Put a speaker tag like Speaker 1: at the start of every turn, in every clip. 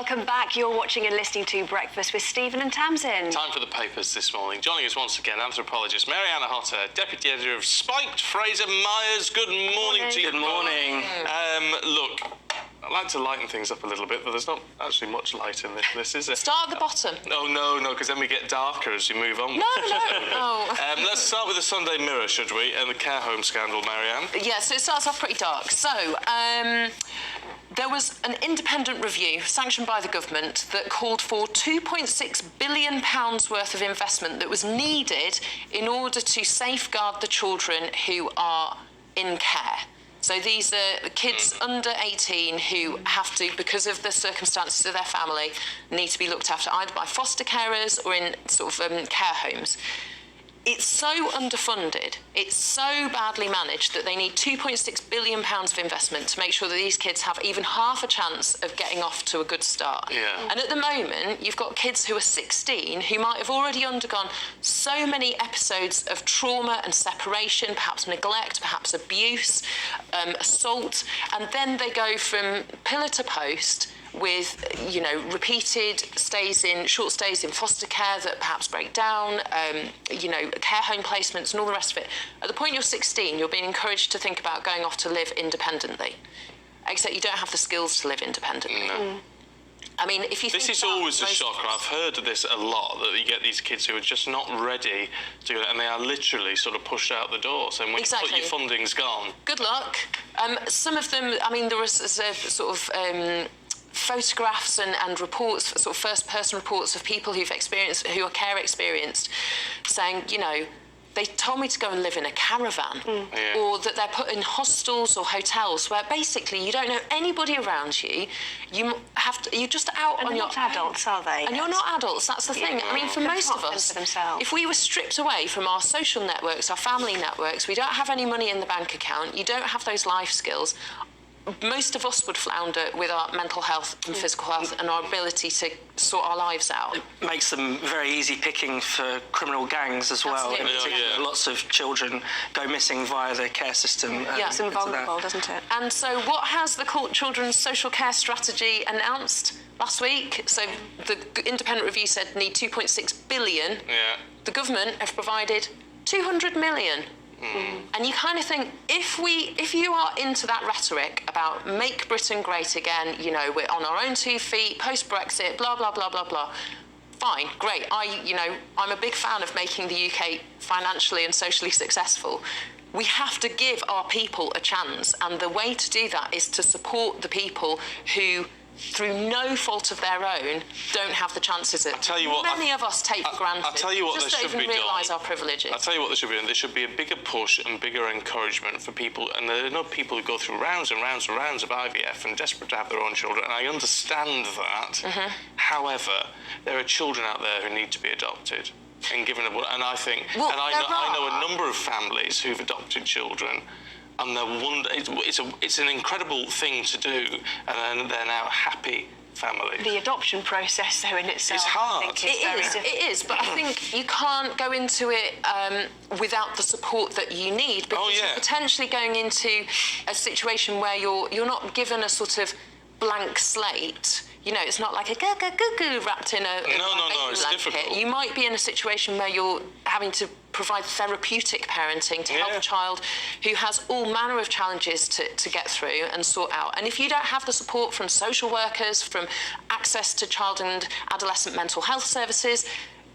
Speaker 1: Welcome back. You're watching and listening to Breakfast with Stephen and Tamsin.
Speaker 2: Time for the papers this morning. Joining us once again, anthropologist Mariana Hotter, deputy editor of Spiked, Fraser Myers. Good morning to you.
Speaker 3: Good morning.
Speaker 2: Look, I'd like to lighten things up a little bit, but there's not actually much light in this, is there?
Speaker 4: Start at the bottom.
Speaker 2: Oh, no, because then we get darker as you move on.
Speaker 4: No. Oh.
Speaker 2: Let's start with the Sunday Mirror, should we? And the care home scandal, Marianne.
Speaker 4: Yeah, so it starts off pretty dark. So, there was an independent review sanctioned by the government that called for £2.6 billion worth of investment that was needed in order to safeguard the children who are in care. So these are kids under 18 who have to, because of the circumstances of their family, need to be looked after either by foster carers or in sort of care homes. It's so underfunded, it's so badly managed that they need £2.6 billion of investment to make sure that these kids have even half a chance of getting off to a good start.
Speaker 2: Yeah.
Speaker 4: And at the moment, you've got kids who are 16 who might have already undergone so many episodes of trauma and separation, perhaps neglect, perhaps abuse, assault, and then they go from pillar to post with, you know, repeated short stays in foster care that perhaps break down, care home placements and all the rest of it. At the point you're 16, you're being encouraged to think about going off to live independently, except you don't have the skills to live independently.
Speaker 2: No.
Speaker 4: I mean, if you think
Speaker 2: This is always a shocker. I've heard of this a lot, that you get these kids who are just not ready to go, and they are literally sort of pushed out the door. So when
Speaker 4: Exactly.
Speaker 2: your funding's gone.
Speaker 4: Good luck. Some of them, I mean, there was sort of photographs and reports, sort of first-person reports of people who are care experienced, saying, you know, they told me to go and live in a caravan, or that they're put in hostels or hotels where basically you don't know anybody around you. You're just out on your own.
Speaker 1: And not adults, are they?
Speaker 4: And you're not adults, that's the thing. I mean, for most of us, if we were stripped away from our social networks, our family networks, we don't have any money in the bank account, you don't have those life skills, most of us would flounder with our mental health and physical health and our ability to sort our lives out.
Speaker 3: It makes them very easy picking for criminal gangs as well.
Speaker 4: Absolutely.
Speaker 3: In particular, lots of children go missing via the care system.
Speaker 1: It's invulnerable, doesn't it?
Speaker 4: And so what has the Children's Social Care Strategy announced last week? So the independent review said need 2.6 billion.
Speaker 2: Yeah.
Speaker 4: The government have provided 200 million. And you kind of think, if you are into that rhetoric about make Britain great again, you know, we're on our own 2 feet, post-Brexit, blah, blah, blah, blah, blah, fine, great. I'm a big fan of making the UK financially and socially successful. We have to give our people a chance, and the way to do that is to support the people who, through no fault of their own, don't have the chances that many of us take for granted.
Speaker 2: I'll tell you what
Speaker 4: just
Speaker 2: there should
Speaker 4: don't
Speaker 2: be
Speaker 4: even realise
Speaker 2: done.
Speaker 4: our privileges.
Speaker 2: I'll tell you what there should be done. There should be a bigger push and bigger encouragement for people. And there are no people who go through rounds and rounds and rounds of IVF and desperate to have their own children. And I understand that. However, there are children out there who need to be adopted and given a. And I think, I know a number of families who've adopted children. And it's an incredible thing to do, and then they're now happy families.
Speaker 1: The adoption process, though, in itself,
Speaker 2: it's hard.
Speaker 1: I think
Speaker 4: It is, but I think you can't go into it without the support that you need, because you're potentially going into a situation where you're not given a sort of blank slate. You know, it's not like a goo wrapped in a
Speaker 2: it's
Speaker 4: blanket.
Speaker 2: difficult.
Speaker 4: You might be in a situation where you're having to provide therapeutic parenting to help a child who has all manner of challenges to get through and sort out. And if you don't have the support from social workers, from access to child and adolescent mental health services,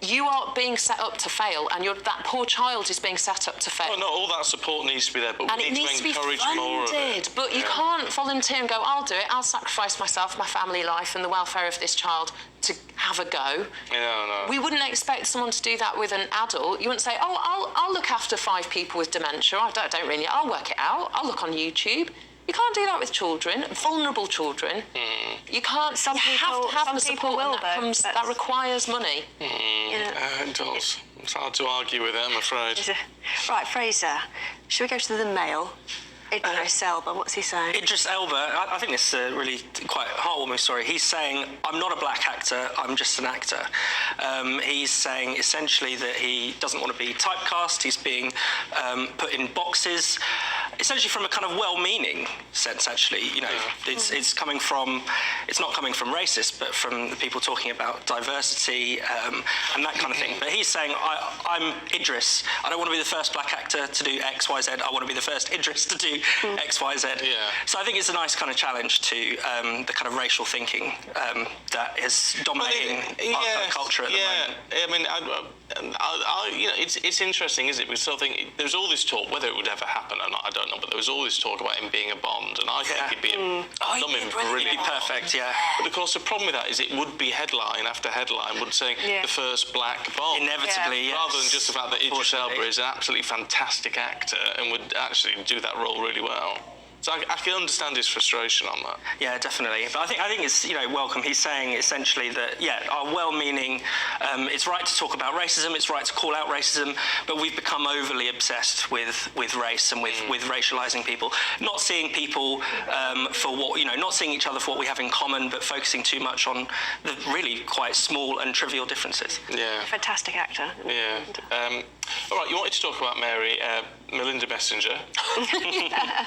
Speaker 4: you are being set up to fail, and that poor child is being set up to fail.
Speaker 2: Well, no, all that support needs to be there, but
Speaker 4: and
Speaker 2: we need to encourage more of it.
Speaker 4: But you can't volunteer and go, I'll do it, I'll sacrifice myself, my family life and the welfare of this child to have a go.
Speaker 2: No.
Speaker 4: We wouldn't expect someone to do that with an adult. You wouldn't say, I'll look after 5 people with dementia. I don't really, I'll work it out. I'll look on YouTube. You can't do that with children, vulnerable children. You can't.
Speaker 1: Some people
Speaker 4: have the support,
Speaker 1: will,
Speaker 4: that requires money.
Speaker 2: It does. It's hard to argue with it, I'm afraid.
Speaker 1: Right, Fraser, should we go to the Mail? Idris Elba, what's he saying?
Speaker 3: Idris Elba, I think this is a really quite heartwarming story. He's saying, I'm not a black actor, I'm just an actor. He's saying essentially that he doesn't want to be typecast, he's being put in boxes. essentially from a kind of well-meaning sense, actually. You know, it's not coming from racists, but from the people talking about diversity and that kind of thing. But he's saying, I'm Idris. I don't want to be the first black actor to do X, Y, Z. I want to be the first Idris to do X, Y, Z.
Speaker 2: Yeah.
Speaker 3: So I think it's a nice kind of challenge to the kind of racial thinking that is dominating our culture at the moment.
Speaker 2: I mean, you know, it's interesting, isn't it? Because I think there's all this talk, whether it would ever happen or not, I don't know, but there was all this talk about him being a Bond, and I think he'd be
Speaker 3: He'd be perfect, yeah.
Speaker 2: But of course, the problem with that is it would be headline after headline would say the first black Bond.
Speaker 3: Inevitably, yes.
Speaker 2: Rather than just the fact that Idris Elba is an absolutely fantastic actor and would actually do that role really well. So I can understand his frustration on that.
Speaker 3: Yeah, definitely. But I think it's, you know, welcome. He's saying essentially that, our well-meaning, it's right to talk about racism, it's right to call out racism, but we've become overly obsessed with race and with racialising people, not seeing people for what, you know, not seeing each other for what we have in common, but focusing too much on the really quite small and trivial differences.
Speaker 2: Yeah.
Speaker 1: Fantastic actor.
Speaker 2: Yeah. All right, you wanted to talk about Mary, Melinda Messenger.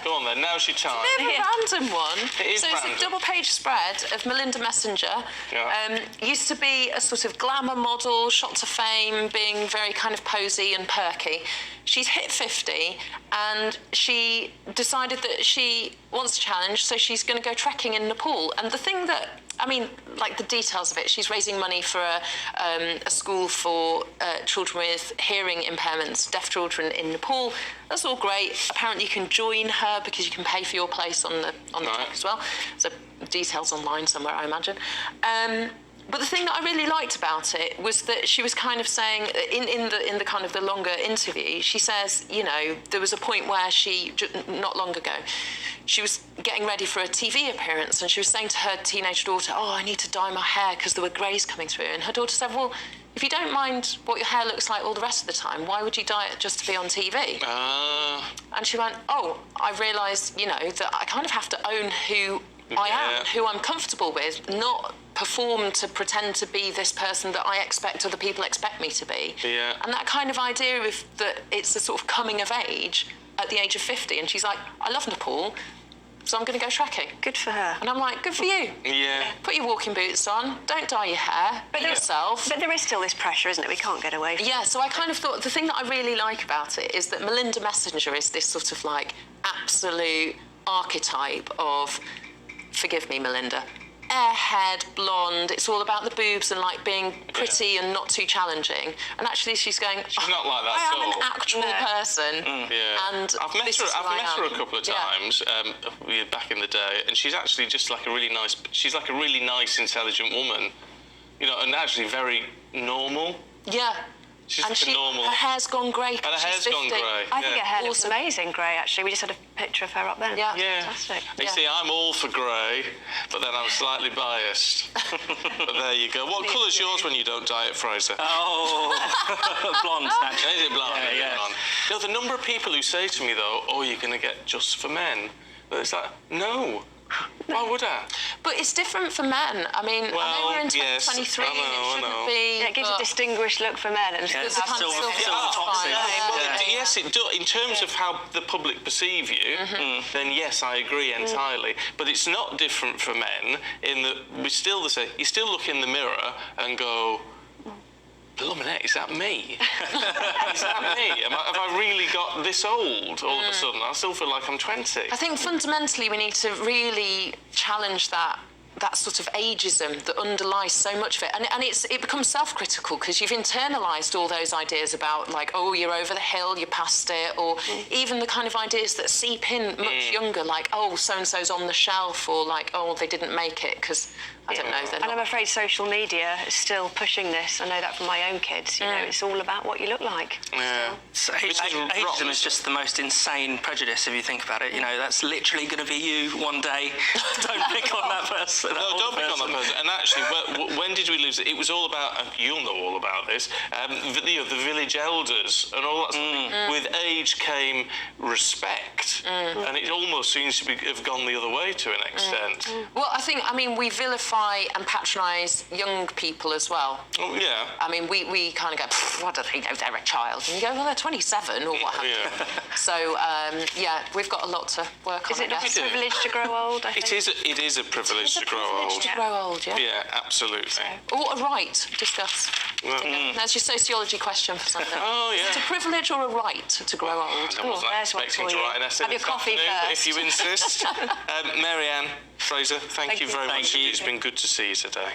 Speaker 2: Go on then, now's your time.
Speaker 4: A bit of a random one.
Speaker 2: It is
Speaker 4: random. It's a double-page spread of Melinda Messenger.
Speaker 2: Yeah.
Speaker 4: Used to be a sort of glamour model, shot to fame, being very kind of posy and perky. She's hit 50 and she decided that she wants a challenge, so she's going to go trekking in Nepal. And the thing that, I mean, like the details of it, she's raising money for a school for children with hearing impairments, deaf children in Nepal. That's all great. Apparently you can join her because you can pay for your place on the trek as well. So details online somewhere, I imagine. But the thing that I really liked about it was that she was kind of saying, in the kind of the longer interview, she says, you know, there was a point where she, not long ago, she was getting ready for a TV appearance and she was saying to her teenage daughter, oh, I need to dye my hair because there were greys coming through. And her daughter said, well, if you don't mind what your hair looks like all the rest of the time, why would you dye it just to be on TV? And she went, oh, I realised, you know, that I kind of have to own who I am, who I'm comfortable with, not perform to pretend to be this person that I expect other people expect me to be.
Speaker 2: Yeah.
Speaker 4: And that kind of idea of that it's a sort of coming of age at the age of 50. And she's like, I love Nepal, so I'm going to go trekking.
Speaker 1: Good for her.
Speaker 4: And I'm like, good for you.
Speaker 2: Yeah.
Speaker 4: Put your walking boots on, don't dye your hair, be yourself.
Speaker 1: But there is still this pressure, isn't it? We can't get away from it.
Speaker 4: Yeah, so I kind of thought the thing that I really like about it is that Melinda Messenger is this sort of like absolute archetype of, forgive me, Melinda, airhead, blonde, it's all about the boobs and like being pretty and not too challenging. And actually she's going,
Speaker 2: she's not like that
Speaker 4: I am
Speaker 2: at all.
Speaker 4: an actual person. And
Speaker 2: I've met her a couple of times back in the day, and she's actually just like a really nice, intelligent woman, you know, and actually very normal.
Speaker 4: Yeah.
Speaker 2: She's
Speaker 4: and
Speaker 2: like a normal.
Speaker 4: Her hair's gone grey.
Speaker 2: And her hair's gone grey.
Speaker 1: I think her hair looks amazing grey, actually. We just had a picture of her up there.
Speaker 4: Yeah.
Speaker 1: Fantastic.
Speaker 2: You see, I'm all for grey, but then I'm slightly biased. But there you go. What colour's yours when you don't dye it, Fraser?
Speaker 3: Oh, blonde, actually.
Speaker 2: Is it blonde?
Speaker 3: Yeah.
Speaker 2: Blonde? You know, the number of people who say to me, though, oh, you're going to get just for men. But it's like, no. Why would I?
Speaker 4: But it's different for men. I mean, I know we're in 2023 and it shouldn't be...
Speaker 1: Yeah, it gives a distinguished look for men. And
Speaker 3: it's still toxic.
Speaker 2: Yes, it does. In terms of how the public perceive you, then yes, I agree entirely. But it's not different for men in that you still look in the mirror and go, Bluminette, is that me? Is that me? Have I really got this old all of a sudden? I still feel like I'm 20.
Speaker 4: I think fundamentally we need to really challenge that sort of ageism that underlies so much of it. And it becomes self-critical because you've internalised all those ideas about, like, oh, you're over the hill, you're past it, or even the kind of ideas that seep in much younger, like, oh, so-and-so's on the shelf, or like, oh, they didn't make it because... I don't know.
Speaker 1: And I'm afraid social media is still pushing this. I know that from my own kids. You know, it's all about what you look like.
Speaker 2: Yeah.
Speaker 3: So ageism is just the most insane prejudice if you think about it. You know, that's literally going to be you one day. Don't pick on that person. with that.
Speaker 2: No,
Speaker 3: or
Speaker 2: don't
Speaker 3: the
Speaker 2: become
Speaker 3: person.
Speaker 2: that person. And actually, when did we lose it? It was all about, you'll know all about this, the village elders and all that sort of thing. With age came respect, and it almost seems to have gone the other way to an extent.
Speaker 4: Well, I mean, we vilify and patronise young people as well.
Speaker 2: Oh, yeah.
Speaker 4: I mean, we kind of go, what do they know, they're a child? And you go, well, they're 27 or what have you.
Speaker 2: Yeah.
Speaker 4: So, yeah, we've got a lot to work
Speaker 1: Is
Speaker 4: on,
Speaker 1: it not
Speaker 4: I guess.
Speaker 1: a privilege to grow old? I think?
Speaker 2: It is a privilege to grow old.
Speaker 4: To grow old, yeah.
Speaker 2: Yeah, absolutely.
Speaker 4: Or a right, discuss.
Speaker 2: Well,
Speaker 4: That's your sociology question for Sunday.
Speaker 2: Oh, yeah.
Speaker 4: Is it a privilege or a right to grow old?
Speaker 2: I wasn't
Speaker 1: there's one
Speaker 2: expecting
Speaker 1: for
Speaker 2: to
Speaker 1: you.
Speaker 2: write an essay
Speaker 1: Have your
Speaker 2: this
Speaker 1: coffee
Speaker 2: afternoon, but
Speaker 1: first.
Speaker 2: if you insist. Mary Ann Fraser, thank you very
Speaker 3: Thank
Speaker 2: much.
Speaker 3: you.
Speaker 2: It's been good to see you today.